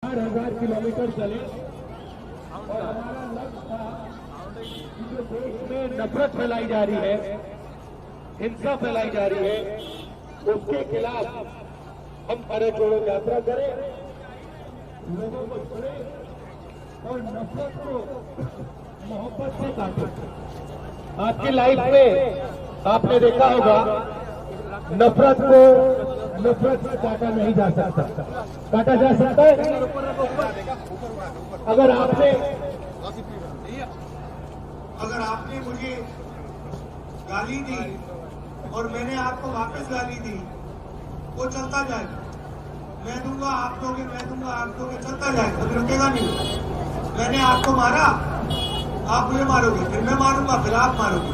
4,000 kilometre चले और हमारा लक्ष्य था कि जो देश में नफरत फैलाई जा रही है, हिंसा फैलाई जा रही है, उसके खिलाफ हम भारत जोड़ो यात्रा करें, लोगों को छोड़े और नफरत को मोहब्बत से काटें। आपकी लाइफ में आपने देखा होगा नफरत को नफरत से काटा नहीं जा सकता। काटा जा सकता है अगर आपने मुझे गाली दी और मैंने आपको वापस गाली दी, वो चलता जाएगा। मैं दूंगा आप दोगे, मैं दूंगा आप दोगे, चलता जाएगा, कभी रुकेगा नहीं। मैंने आपको मारा, आप मुझे मारोगे, फिर मैं मारूंगा, फिर आप मारोगे।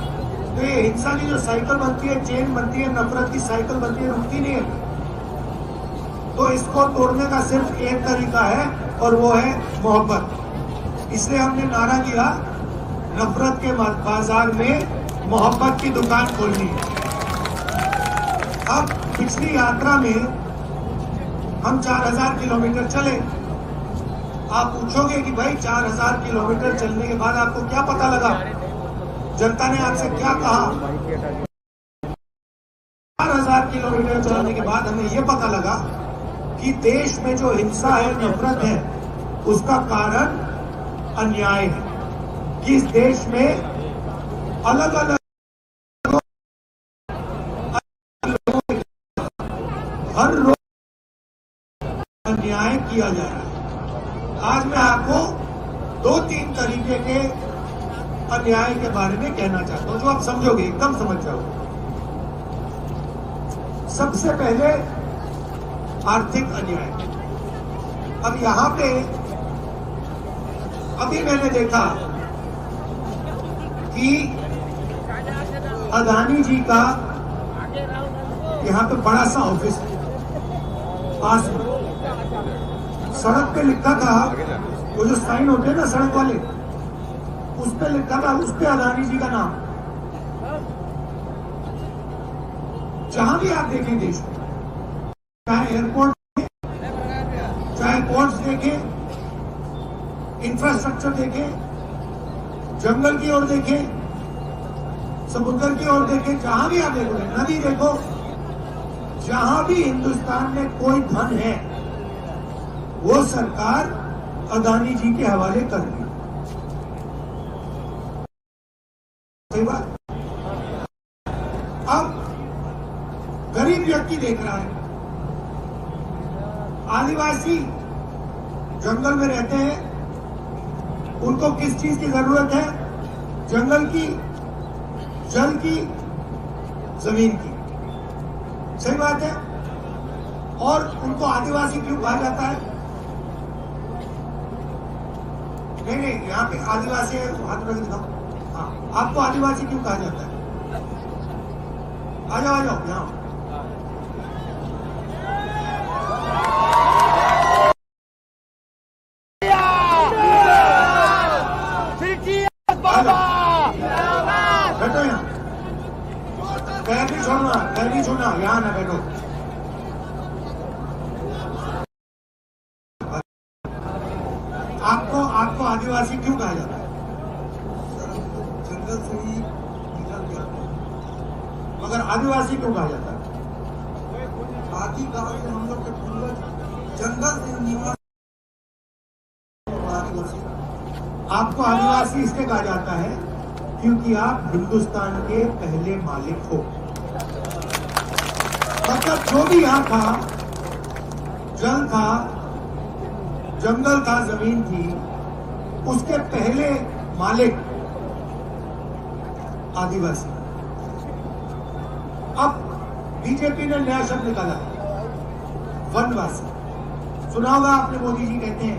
तो ये हिंसा की जो साइकिल बनती है, चेन बनती है, नफरत की साइकिल बनती है, रुकती नहीं है। तो इसको तोड़ने का सिर्फ एक तरीका है और वो है मोहब्बत। इसलिए हमने नारा दिया, नफरत के बाजार में मोहब्बत की दुकान खोलनी है। अब पिछली यात्रा में हम 4,000 किलोमीटर चले। आप पूछोगे कि भाई 4,000 किलोमीटर चलने के बाद आपको क्या पता लगा, जनता ने आपसे क्या कहा? 4,000 किलोमीटर चलने के बाद हमें यह पता लगा कि देश में जो हिंसा है, नफरत है, उसका कारण अन्याय है। कि इस देश में अलग अलग हर रोज अन्याय किया जा रहा है। आज मैं आपको 2-3 तरीके के अन्याय के बारे में कहना चाहता हूं, जो आप समझोगे, एकदम समझ जाओगे। सबसे पहले आर्थिक अन्याय। अब यहां पे अभी मैंने देखा कि अदानी जी का यहां पे बड़ा सा ऑफिस है, पास में सड़क पे लिखा था, वो जो साइन होते हैं ना सड़क वाले, उस पे लिखा था, उस पे अदानी जी का नाम। जहां भी आप देखें देश में, चाहे एयरपोर्ट, चाहे पोर्ट्स देखें, इंफ्रास्ट्रक्चर देखें, जंगल की ओर देखें, समुद्र की ओर देखें, जहां भी आप देखो, नदी देखो, जहां भी हिंदुस्तान में कोई धन है, वो सरकार अदानी जी के हवाले कर रही है। सही बात। अब गरीब व्यक्ति देख रहा है, आदिवासी जंगल में रहते हैं, उनको किस चीज की जरूरत है? जंगल की, जल की, जमीन की। सही बात है। और उनको आदिवासी क्यों कहा जाता है? नहीं, यहाँ पे आदिवासी है, हाथ में दिखाओ। हाँ, आपको आदिवासी क्यों कहा जाता है? आ जाओ यहाँ। बैठो यहाँ, पैर नहीं छोड़ना, यहाँ ना बैठो। आपको आदिवासी क्यों कहा जाता है? जंगल से ही निकल गया, मगर आदिवासी क्यों कहा जाता है? आदिकाल से हम लोग के पूर्वज जंगल से निकल। आपको आदिवासी इसलिए कहा जाता है क्योंकि आप हिंदुस्तान के पहले मालिक हो। मतलब जो भी यहां था, जल था, जंगल था, जमीन थी, उसके पहले मालिक आदिवासी। अब बीजेपी ने नया शब्द निकाला, वनवासी। सुना होगा आपने, मोदी जी कहते हैं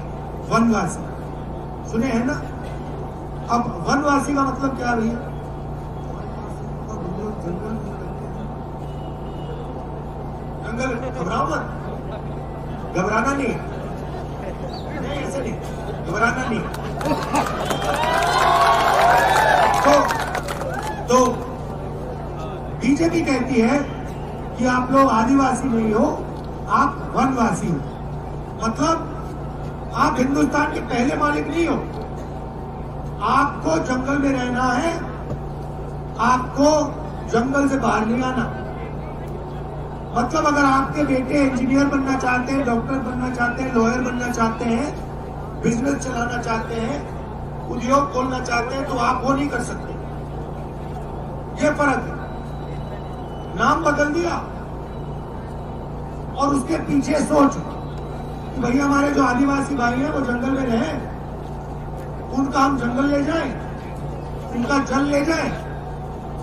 वनवासी, सुने हैं ना? अब वनवासी का मतलब क्या भैया? जंगल, घबराओ मत, घबराना नहीं, ऐसे नहीं, घबराना नहीं। तो बीजेपी कहती है कि आप लोग आदिवासी नहीं हो, आप वनवासी हो। मतलब आप हिंदुस्तान के पहले मालिक नहीं हो। आपको जंगल में रहना है, आपको जंगल से बाहर नहीं आना। मतलब अगर आपके बेटे इंजीनियर बनना चाहते हैं, डॉक्टर बनना चाहते हैं, लॉयर बनना चाहते हैं, बिजनेस चलाना चाहते हैं, उद्योग खोलना चाहते हैं, तो आप वो नहीं कर सकते। ये फर्क है। नाम बदल दिया और उसके पीछे सोच कि भैया हमारे जो आदिवासी भाई हैं वो जंगल में रहे, उनका हम जंगल ले जाएं, उनका जल ले जाएं,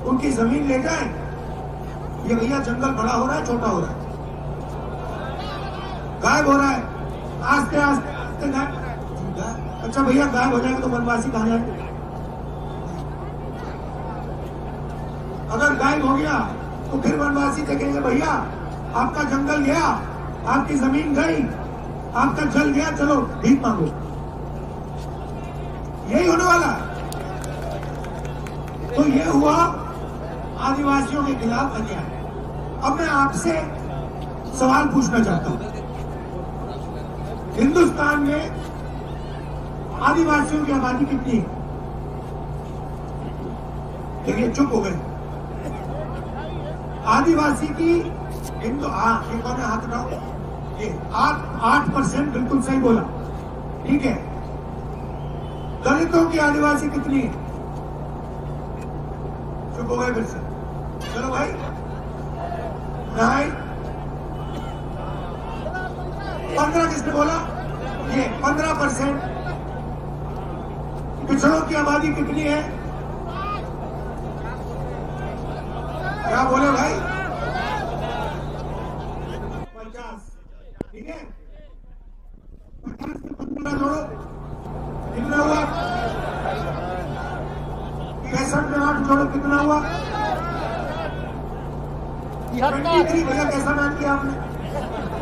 उनकी जमीन ले जाएं। ये भैया जंगल बड़ा हो रहा है, छोटा हो रहा है, गायब हो रहा है, आस्ते आस्ते आस्ते गायब। अच्छा भैया गायब हो जाएंगे तो वनवासी कहां जाएंगे? अगर गायब हो गया तो फिर वनवासी देखेंगे भैया आपका जंगल गया, आपकी जमीन गई, आपका जल गया, चलो भीख मांगो। यही होने वाला है। तो ये हुआ आदिवासियों के खिलाफ अन्याय। अब मैं आपसे सवाल पूछना चाहता हूं, हिंदुस्तान में आदिवासियों की आबादी कितनी है? देखिए चुप हो गए। आदिवासी की हिंदू, एक बार हाथ उठाओ। 8% बिल्कुल सही बोला, ठीक है। दलितों की आदिवासी कितनी है? चुप हो गए फिर से। चलो भाई, 15 किसने बोला? ये 15%। पिछड़ों की आबादी कितनी है? क्या बोले भाई? 50, ठीक है। 50 से 15 जोड़ो, कितना हुआ? 65 में 8 जोड़ो, कितना हुआ? 73। भैया कैसा नाम किया आपने?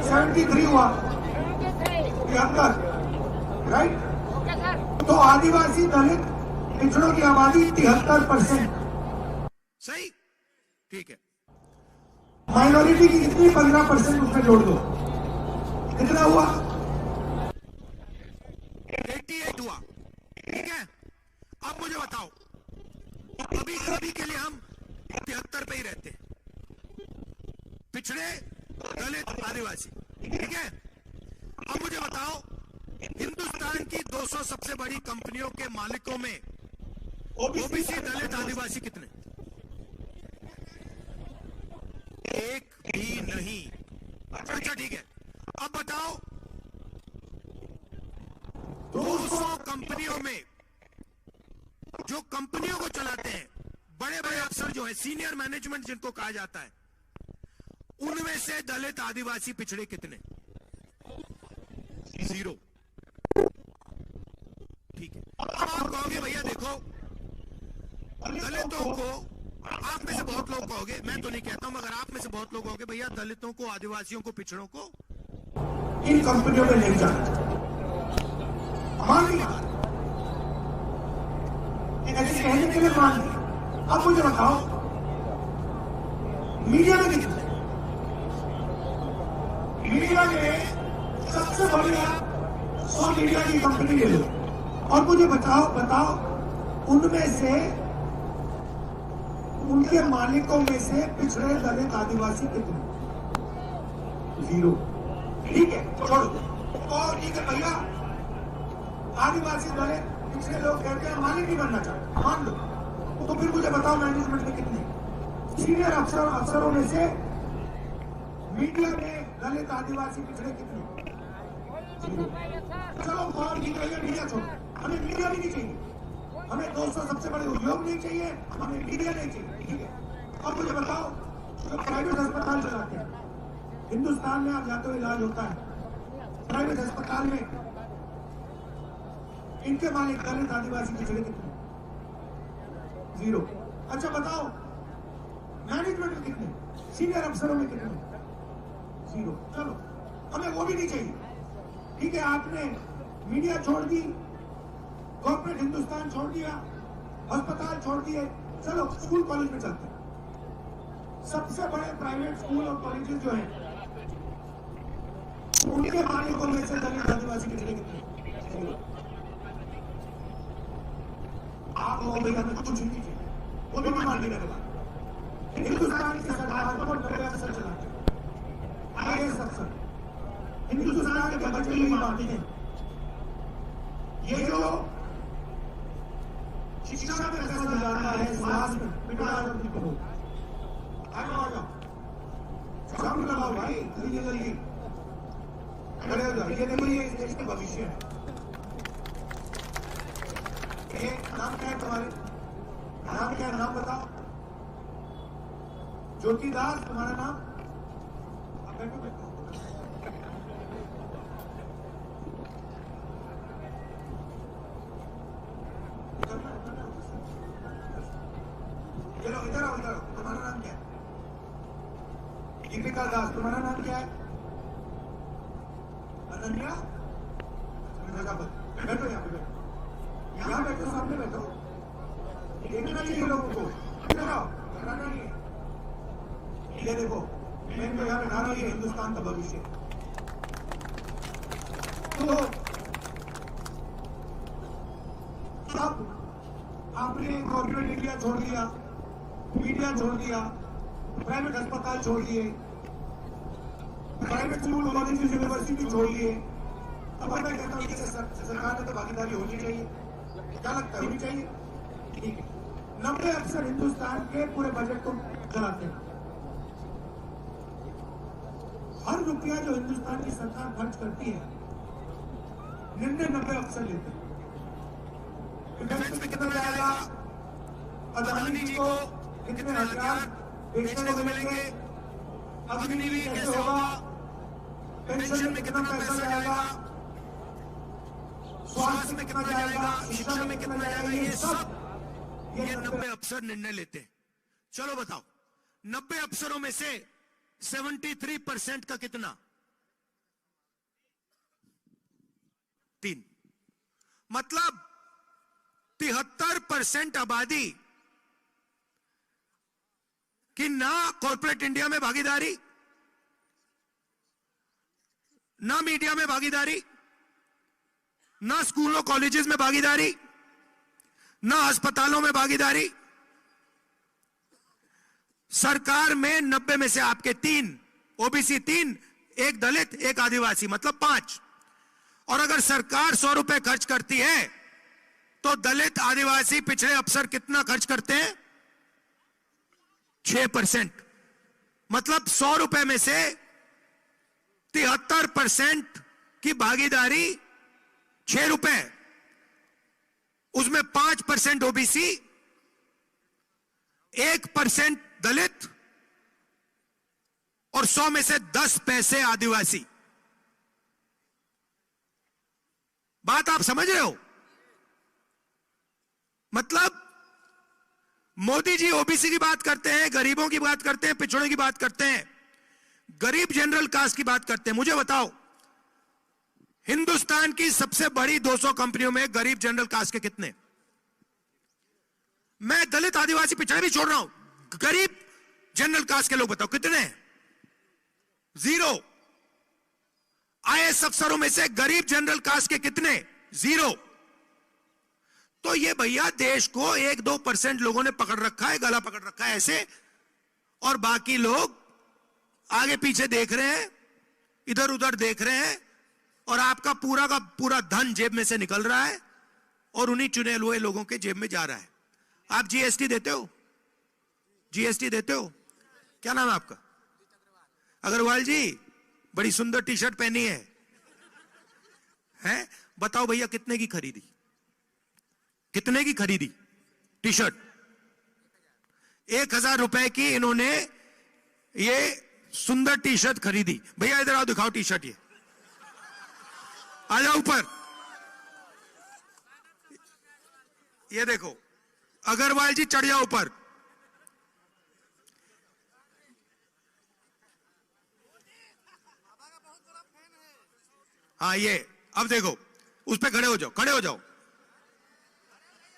73 हुआ, 73, राइट। तो आदिवासी दलित पिछड़ों की आबादी 73%, सही, ठीक है। माइनॉरिटी की कितनी? 15% उसमें जोड़ दो, कितना हुआ? 88 हुआ, ठीक है। अब मुझे बताओ, अभी के लिए हम 73 पे ही रहते हैं, पिछड़े दलित आदिवासी, ठीक है। अब मुझे बताओ, हिंदुस्तान की 200 सबसे बड़ी कंपनियों के मालिकों में ओबीसी दलित आदिवासी कितने? एक भी नहीं। अच्छा ठीक है, अब बताओ 200 कंपनियों में जो कंपनियों को चलाते हैं, बड़े बड़े अफसर जो है, सीनियर मैनेजमेंट जिनको कहा जाता है, उनमें से दलित आदिवासी पिछड़े कितने? 0, ठीक है। अब आप कहोगे भैया देखो, दलितों को, आप में से बहुत लोग कहोगे, मैं तो नहीं कहता हूं, मगर आप में से बहुत लोग कहोगे भैया दलितों को, आदिवासियों को, पिछड़ों को इन कंपनियों में नहीं जाना। मान लिया, ऐसे कहने के लिए मान लिया। अब मुझे बताओ, मीडिया में कितने? मीडिया में सबसे बढ़िया 100 मीडिया की कंपनी ले लो और मुझे बताओ उनमें से, उनके मालिकों में से पिछड़े दलित आदिवासी कितने? 0, ठीक है, छोड़ो। और ठीक है भैया, आदिवासी दलित पिछड़े लोग कहते हैं मालिक नहीं बनना चाहते, मान लो, तो फिर मुझे बताओ मैनेजमेंट में कितने? सीनियर अफसरों में से मीडिया में दलित आदिवासी पिछड़े कितने? 0। चलो और ठीक है, मीडिया छोड़ो, हमें मीडिया भी नहीं चाहिए, हमें 200 सबसे बड़े उद्योग नहीं चाहिए, हमें मीडिया नहीं चाहिए, ठीक है। अब मुझे बताओ, जो प्राइवेट अस्पताल चलाते हैं हिंदुस्तान में, आप जाते हो इलाज होता है प्राइवेट अस्पताल में, इनके मालिक दलित आदिवासी पिछड़े कितने? 0। अच्छा बताओ मैनेजमेंट में कितने? सीनियर अफसरों में कितने? 0। चलो हमें वो भी नहीं चाहिए, ठीक है। आपने मीडिया छोड़ दी, कॉर्पोरेट हिंदुस्तान छोड़ दिया, अस्पताल छोड़ दिए, चलो स्कूल कॉलेज में चलते हैं। सबसे बड़े प्राइवेट स्कूल और कॉलेजेस जो हैं, उनके मालिकों में से दलित आदिवासी कितने? हो भैया हमें कुछ नहीं चाहिए, वो भी डिमांड नहीं करेगा। हिंदुस्तान की सरकार को 90% चलाते हैं IAS अफसर, हिंदुस्तान के बच्चे यही मानते हैं। ये जो शिक्षा में पैसा जाता है, स्वास्थ्य में बिना आरोपी को आ जाओ, काम लगाओ भाई, जल्दी जल्दी खड़े हो जाओ। ये देखो, ये इस देश का भविष्य है। ये नाम क्या है तुम्हारे? नाम क्या है? नाम बताओ। ज्योति दास तुम्हारा नाम? आप बैठो बैठो। चलो इधर आओ, इधर आओ। तुम्हारा नाम क्या है? दीपिका दास। तुम्हारा नाम क्या है? अनन्या। बैठो यहाँ पे, बैठो यहाँ, बैठो सामने बैठो। देखना चाहिए लोगों को, इधर आओ, डराना नहीं है। ये देखो, मैं तो यहाँ बैठा रहा हूँ, ये हिंदुस्तान का भविष्य। तो सब आपने कॉर्पोरेट इंडिया छोड़ दिया, मीडिया छोड़ दिया, प्राइवेट अस्पताल छोड़ दिए, प्राइवेट स्कूल कॉलेज यूनिवर्सिटी छोड़ दिए। अब मैं कहता हूँ कि सरकार में तो भागीदारी होनी चाहिए। क्या लगता है, होनी चाहिए? ठीक है। 90% हिंदुस्तान के पूरे बजट को चलाते हैं। हर रुपया जो हिंदुस्तान की सरकार खर्च करती है, 90% लेते हैं। डिफेंस में कितना जाएगा? अदानी जी को कितने हथियार बेचने को मिलेंगे? अग्निवीर कैसे होगा? पेंशन में कितना पैसा जाएगा? स्वास्थ्य में कितना जाएगा? शिक्षा में कितना जाएगा? ये सब ये 90 अफसर निर्णय लेते हैं। चलो बताओ, 90 अफसरों में से 73% का कितना? 3। मतलब 73% आबादी कि ना कॉर्पोरेट इंडिया में भागीदारी, ना मीडिया में भागीदारी, ना स्कूलों कॉलेजेस में भागीदारी, ना अस्पतालों में भागीदारी। सरकार में 90 में से आपके 3 ओबीसी, 3, एक दलित, एक आदिवासी, मतलब 5। और अगर सरकार 100 रुपए खर्च करती है तो दलित, आदिवासी, पिछड़े अफसर कितना खर्च करते हैं? 6%। मतलब 100 रुपए में से 73% की भागीदारी 6 रुपए, उसमें 5% ओबीसी, 1% दलित और 100 में से 10 पैसे आदिवासी। बात आप समझ रहे हो? मतलब मोदी जी ओबीसी की बात करते हैं, गरीबों की बात करते हैं, पिछड़ों की बात करते हैं, गरीब जनरल कास्ट की बात करते हैं। मुझे बताओ, हिंदुस्तान की सबसे बड़ी 200 कंपनियों में गरीब जनरल कास्ट के कितने? मैं दलित, आदिवासी, पिछड़े भी छोड़ रहा हूं, गरीब जनरल कास्ट के लोग बताओ कितने? 0। IAS अफसरों में से गरीब जनरल कास्ट के कितने? 0। तो ये भैया देश को 1-2% लोगों ने पकड़ रखा है, गला पकड़ रखा है ऐसे, और बाकी लोग आगे पीछे देख रहे हैं, इधर उधर देख रहे हैं, और आपका पूरा का पूरा धन जेब में से निकल रहा है और उन्हीं चुने हुए लोगों के जेब में जा रहा है। आप जीएसटी देते हो? जीएसटी देते हो? क्या नाम है आपका? अग्रवाल जी, बड़ी सुंदर टी शर्ट पहनी है, हैं? बताओ भैया कितने की खरीदी? कितने की खरीदी टी शर्ट? 1000 रुपए की इन्होंने ये सुंदर टी शर्ट खरीदी। भैया इधर आओ, दिखाओ टी शर्ट, ये आ जाओ ऊपर। ये देखो, अग्रवाल जी चढ़ जाओ ऊपर। हाँ ये, अब देखो, उस पे खड़े हो जाओ, खड़े हो जाओ।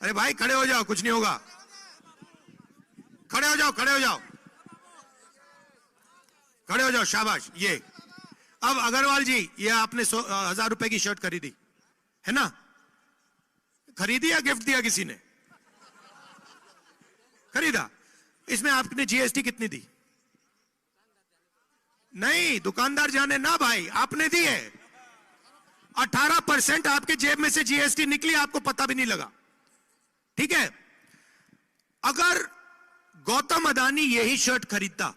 अरे भाई खड़े हो जाओ, कुछ नहीं होगा। खड़े हो जाओ, खड़े हो जाओ, खड़े हो जाओ, शाबाश। ये अब अग्रवाल जी, ये आपने 1000 रुपए की शर्ट खरीदी है ना? खरीदी या गिफ्ट दिया किसी ने? खरीदा। इसमें आपने जीएसटी कितनी दी? नहीं, दुकानदार जाने ना भाई, आपने दी है। 18% आपके जेब में से जीएसटी निकली, आपको पता भी नहीं लगा। ठीक है, अगर गौतम अदानी यही शर्ट खरीदता,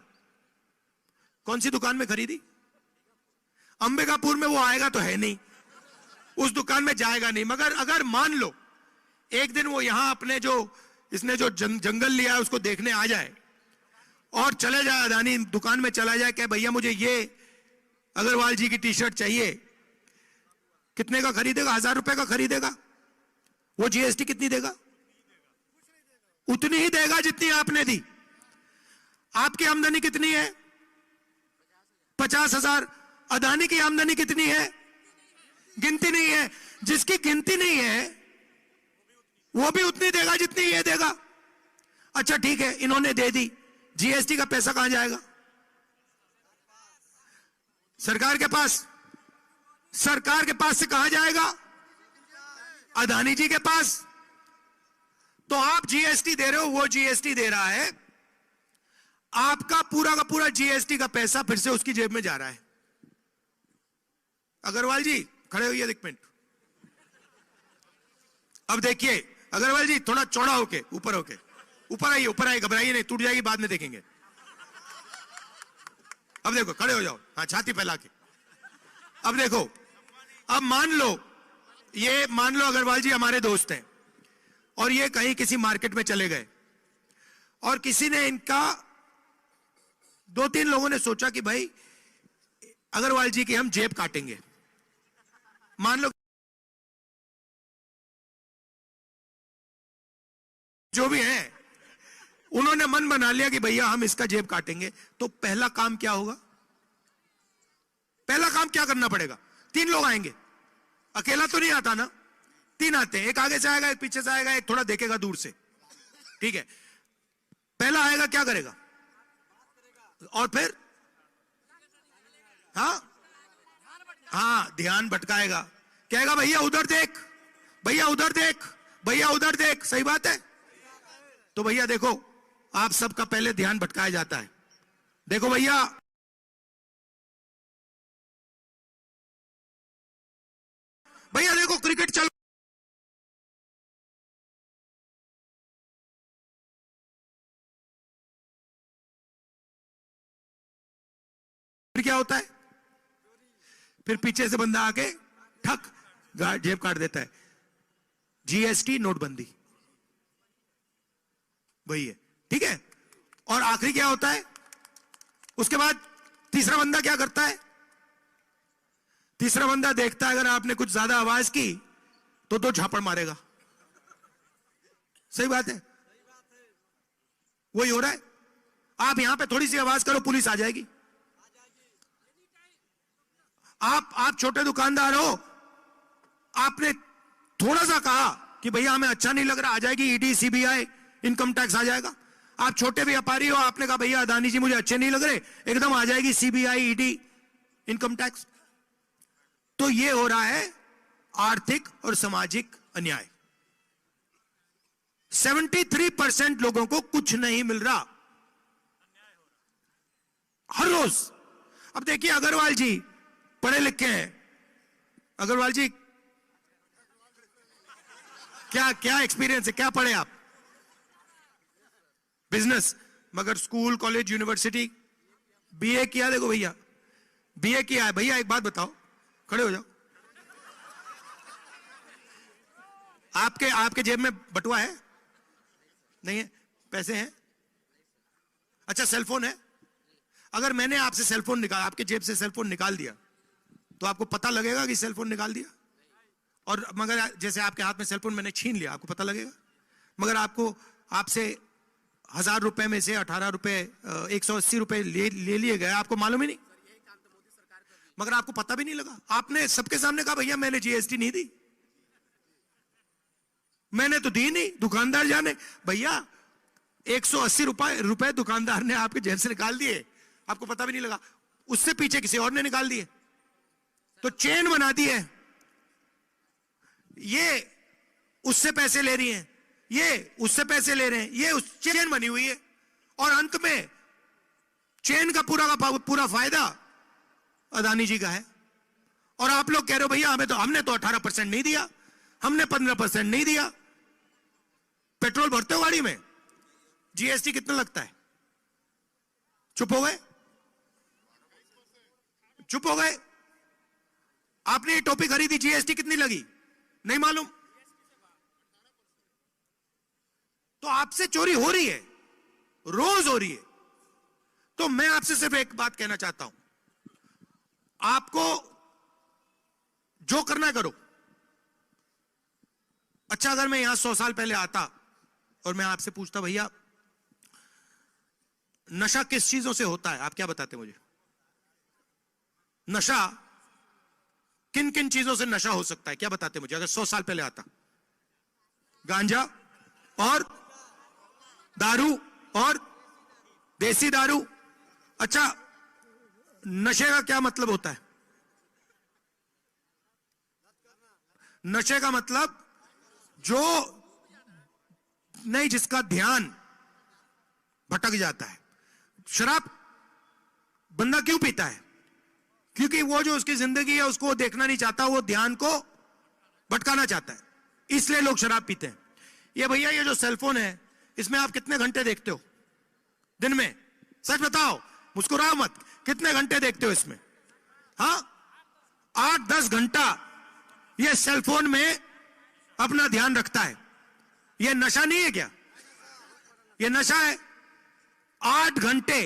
कौन सी दुकान में खरीदी? अंबिकापुर में वो आएगा तो है नहीं, उस दुकान में जाएगा नहीं। मगर अगर मान लो एक दिन वो यहां अपने जो इसने जो जंगल लिया है उसको देखने आ जाए और चले जाए, अदानी दुकान में चला जाए, क्या भैया मुझे ये अग्रवाल जी की टी शर्ट चाहिए, कितने का खरीदेगा? 1000 रुपए का खरीदेगा। वो जीएसटी कितनी देगा? उतनी ही देगा जितनी आपने दी। आपकी आमदनी कितनी है? 50,000। अदानी की आमदनी कितनी है? गिनती नहीं है। जिसकी गिनती नहीं है वो भी उतनी देगा जितनी ये देगा। अच्छा ठीक है, इन्होंने दे दी, जीएसटी का पैसा कहां जाएगा? सरकार के पास। सरकार के पास से कहां जाएगा? अदानी जी के पास। तो आप जीएसटी दे रहे हो, वो जीएसटी दे रहा है, आपका पूरा का पूरा जीएसटी का पैसा फिर से उसकी जेब में जा रहा है। अग्रवाल जी खड़े होइए एक मिनट। अब देखिए अग्रवाल जी, थोड़ा चौड़ा होके, ऊपर होके, ऊपर आइए, ऊपर आइए, घबराइए नहीं, टूट जाएगी बाद में देखेंगे। अब देखो, खड़े हो जाओ, हाँ छाती फैला के। अब देखो, अब मान लो अग्रवाल जी हमारे दोस्त हैं और ये कहीं किसी मार्केट में चले गए और किसी ने इनका, 2-3 लोगों ने सोचा कि भाई अग्रवाल जी की हम जेब काटेंगे। मान लो जो भी है, उन्होंने मन बना लिया कि भैया हम इसका जेब काटेंगे। तो पहला काम क्या होगा? पहला काम क्या करना पड़ेगा? 3 लोग आएंगे, अकेला तो नहीं आता ना, 3 आते हैं, एक आगे से आएगा, एक पीछे से आएगा, एक थोड़ा देखेगा दूर से। ठीक है, पहला आएगा क्या करेगा? और फिर हाँ ध्यान भटकाएगा, कहेगा भैया उधर देख, भैया उधर देख, भैया उधर देख। सही बात है। तो भैया देखो, आप सबका पहले ध्यान भटकाया जाता है। देखो भैया, भैया देखो क्रिकेट चल, फिर क्या होता है? फिर पीछे से बंदा आके ठक जेब काट देता है। जीएसटी नोटबंदी वही है। ठीक है, और आखिरी क्या होता है? उसके बाद तीसरा बंदा क्या करता है? तीसरा बंदा देखता है अगर आपने कुछ ज्यादा आवाज की तो 2 झापड़ मारेगा। सही बात है, वही हो रहा है। आप यहां पे थोड़ी सी आवाज करो, पुलिस आ जाएगी। आप छोटे दुकानदार हो, आपने थोड़ा सा कहा कि भैया हमें अच्छा नहीं लग रहा, आ जाएगी ईडी, सीबीआई, इनकम टैक्स आ जाएगा। आप छोटे व्यापारी हो, आपने कहा भैया अदानी जी मुझे अच्छे नहीं लग रहे, एकदम आ जाएगी सीबीआई, ईडी, इनकम टैक्स। तो ये हो रहा है आर्थिक और सामाजिक अन्याय। 73% लोगों को कुछ नहीं मिल रहा हर रोज। अब देखिए अग्रवाल जी पढ़े लिखे हैं। अग्रवाल जी क्या एक्सपीरियंस है, क्या पढ़े आप? बिजनेस, मगर स्कूल, कॉलेज, यूनिवर्सिटी, बीए किया। देखो भैया बीए किया है। भैया एक बात बताओ, खड़े हो जाओ। आपके जेब में बटुआ है? नहीं है? पैसे हैं? अच्छा सेलफोन है? अगर मैंने आपसे सेलफोन निकाल, आपके जेब से सेलफोन निकाल दिया तो आपको पता लगेगा कि सेलफोन निकाल दिया? और मगर जैसे आपके हाथ में सेलफोन मैंने छीन लिया, आपको पता लगेगा? मगर आपसे 1000 रुपए में से 18 रुपए 180 रुपए ले लिए गए, आपको मालूम ही नहीं, मगर आपको पता भी नहीं लगा। आपने सबके सामने कहा भैया मैंने जीएसटी नहीं दी, मैंने तो दी नहीं, दुकानदार जाने। भैया 180 रुपए दुकानदार ने आपके जेब से निकाल दिए, आपको पता भी नहीं लगा। उससे पीछे किसी और ने निकाल दिए, तो चेन बना दी है। ये उससे पैसे ले रही हैं, ये उससे पैसे ले रहे हैं, ये उस चेन बनी हुई है, और अंत में चेन का पूरा फायदा अदानी जी का है। और आप लोग कह रहे हो भैया हमने तो 18% नहीं दिया, हमने 15% नहीं दिया। पेट्रोल भरते हो गाड़ी में, जीएसटी कितना लगता है? चुप हो गए, चुप हो गए। आपने ये टोपी खरीदी, जीएसटी कितनी लगी? नहीं मालूम। तो आपसे चोरी हो रही है, रोज हो रही है। तो मैं आपसे सिर्फ एक बात कहना चाहता हूं, आपको जो करना है करो। अच्छा, अगर मैं यहां 100 साल पहले आता और मैं आपसे पूछता भैया नशा किस चीजों से होता है, आप क्या बताते मुझे? नशा किन किन चीजों से नशा हो सकता है, क्या बताते मुझे? अगर 100 साल पहले आता, गांजा और दारू और देसी दारू। अच्छा, नशे का क्या मतलब होता है? नशे का मतलब जो नहीं, जिसका ध्यान भटक जाता है। शराब बंदा क्यों पीता है? क्योंकि वो जो उसकी जिंदगी है उसको देखना नहीं चाहता, वो ध्यान को भटकाना चाहता है, इसलिए लोग शराब पीते हैं। ये भैया ये जो सेलफोन है, इसमें आप कितने घंटे देखते हो दिन में? सच बताओ, मुस्कुराओ मत, कितने घंटे देखते हो इसमें? हाँ, 8-10 घंटा ये सेलफोन में अपना ध्यान रखता है। ये नशा नहीं है क्या? ये नशा है। 8 घंटे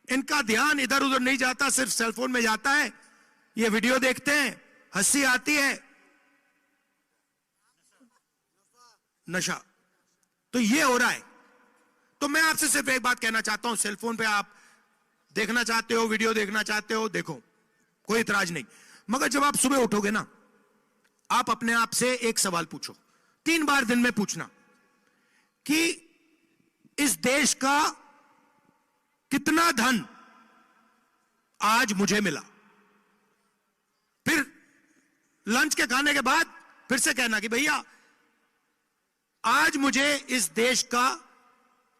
इनका ध्यान इधर उधर नहीं जाता, सिर्फ सेलफोन में जाता है। ये वीडियो देखते हैं, हंसी आती है, नशा। तो ये हो रहा है। तो मैं आपसे सिर्फ एक बात कहना चाहता हूं, सेलफोन पे आप देखना चाहते हो, वीडियो देखना चाहते हो, देखो, कोई इतराज नहीं। मगर जब आप सुबह उठोगे ना, आप अपने आप से एक सवाल पूछो, 3 बार दिन में पूछना कि इस देश का कितना धन आज मुझे मिला। फिर लंच के खाने के बाद फिर से कहना कि भैया आज मुझे इस देश का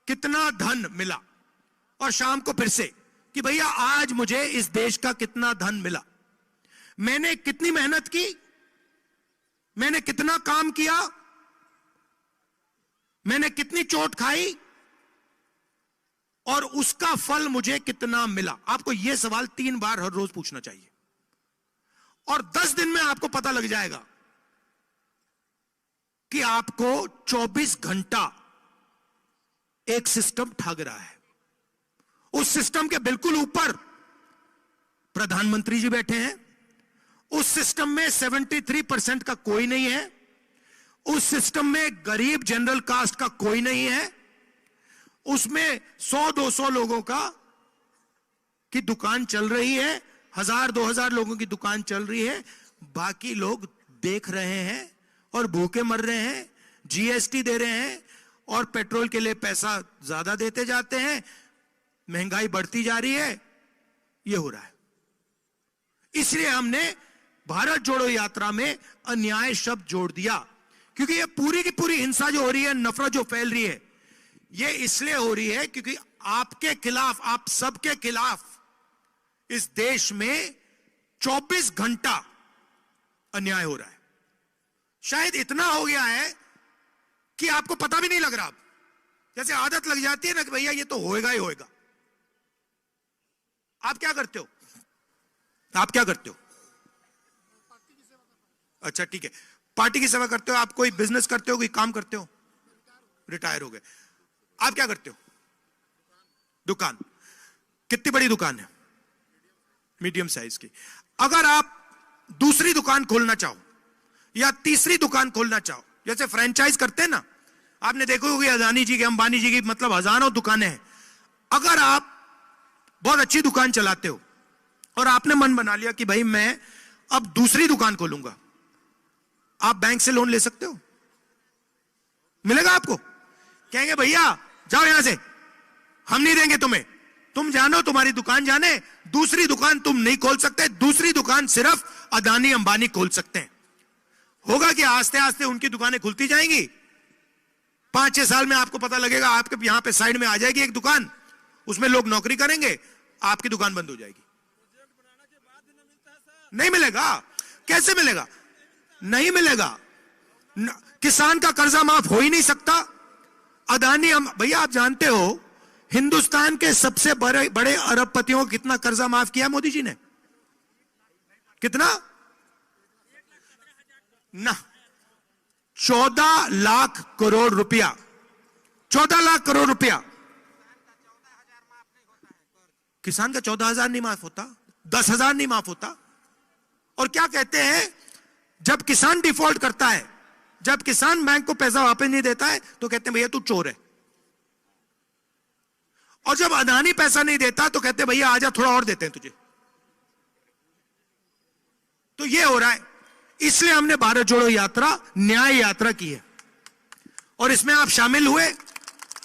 कितना धन मिला। और शाम को फिर से कि भैया आज मुझे इस देश का कितना धन मिला। मैंने कितनी मेहनत की, मैंने कितना काम किया, मैंने कितनी चोट खाई और उसका फल मुझे कितना मिला। आपको यह सवाल 3 बार हर रोज पूछना चाहिए। और 10 दिन में आपको पता लग जाएगा कि आपको 24 घंटा एक सिस्टम ठग रहा है। उस सिस्टम के बिल्कुल ऊपर प्रधानमंत्री जी बैठे हैं। उस सिस्टम में 73% का कोई नहीं है। उस सिस्टम में गरीब जनरल कास्ट का कोई नहीं है। उसमें 100-200 लोगों का की दुकान चल रही है, 1000-2000 लोगों की दुकान चल रही है। बाकी लोग देख रहे हैं और भूखे मर रहे हैं, जीएसटी दे रहे हैं और पेट्रोल के लिए पैसा ज्यादा देते जाते हैं, महंगाई बढ़ती जा रही है। यह हो रहा है। इसलिए हमने भारत जोड़ो यात्रा में अन्याय शब्द जोड़ दिया, क्योंकि यह पूरी की पूरी हिंसा जो हो रही है, नफरत जो फैल रही है, यह इसलिए हो रही है क्योंकि आपके खिलाफ, आप सबके खिलाफ इस देश में 24 घंटा अन्याय हो रहा है। शायद इतना हो गया है कि आपको पता भी नहीं लग रहा। जैसे आदत लग जाती है ना कि भैया ये तो होएगा ही होएगा। आप क्या करते हो? आप क्या करते हो? अच्छा ठीक है, पार्टी की सेवा करते हो। आप कोई बिजनेस करते हो, कोई काम करते हो? रिटायर हो गए। आप क्या करते हो? दुकान। कितनी बड़ी दुकान है? मीडियम साइज की। अगर आप दूसरी दुकान खोलना चाहो या तीसरी दुकान खोलना चाहो, जैसे फ्रेंचाइज करते हैं ना, आपने देखो होगी अदानी जी की, अंबानी जी की, मतलब हजारों दुकानें हैं। अगर आप बहुत अच्छी दुकान चलाते हो और आपने मन बना लिया कि भाई मैं अब दूसरी दुकान खोलूंगा, आप बैंक से लोन ले सकते हो। मिलेगा आपको। कहेंगे भैया जाओ यहां से, हम नहीं देंगे तुम्हें, तुम जानो, तुम्हारी दुकान जाने, दूसरी दुकान तुम नहीं खोल सकते। दूसरी दुकान सिर्फ अदानी अंबानी खोल सकते हैं। होगा कि आस्ते आस्ते उनकी दुकानें खुलती जाएंगी 5-6 साल में आपको पता लगेगा, आपके यहां पे साइड में आ जाएगी एक दुकान, उसमें लोग नौकरी करेंगे, आपकी दुकान बंद हो जाएगी। नहीं मिलेगा। कैसे मिलेगा? नहीं मिलेगा। किसान का कर्जा माफ हो ही नहीं सकता। अदानी, हम भैया आप जानते हो हिंदुस्तान के सबसे बड़े अरबपतियों को कितना कर्जा माफ किया मोदी जी ने? कितना? ना, 14 लाख करोड़ रुपया। 14 लाख करोड़ रुपया। किसान का 14,000 नहीं माफ होता, 10,000 नहीं माफ होता। और क्या कहते हैं, जब किसान डिफॉल्ट करता है, जब किसान बैंक को पैसा वापस नहीं देता है, तो कहते हैं भैया तू चोर है। और जब अदानी पैसा नहीं देता तो कहते हैं भैया आजा थोड़ा और देते हैं तुझे। तो ये हो रहा है। इसलिए हमने भारत जोड़ो यात्रा न्याय यात्रा की है और इसमें आप शामिल हुए,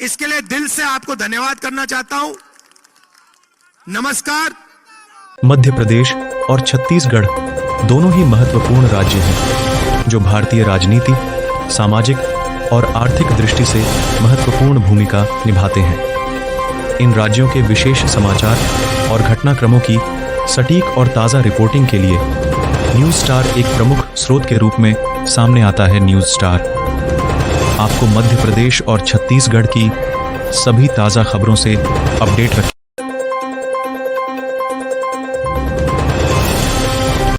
इसके लिए दिल से आपको धन्यवाद करना चाहता हूं। नमस्कार। मध्य प्रदेश और छत्तीसगढ़ दोनों ही महत्वपूर्ण राज्य हैं जो भारतीय राजनीति, सामाजिक और आर्थिक दृष्टि से महत्वपूर्ण भूमिका निभाते हैं। इन राज्यों के विशेष समाचार और घटनाक्रमों की सटीक और ताज़ा रिपोर्टिंग के लिए न्यूज़ स्टार एक प्रमुख स्रोत के रूप में सामने आता है। न्यूज़ स्टार आपको मध्य प्रदेश और छत्तीसगढ़ की सभी ताज़ा खबरों से अपडेट रखें।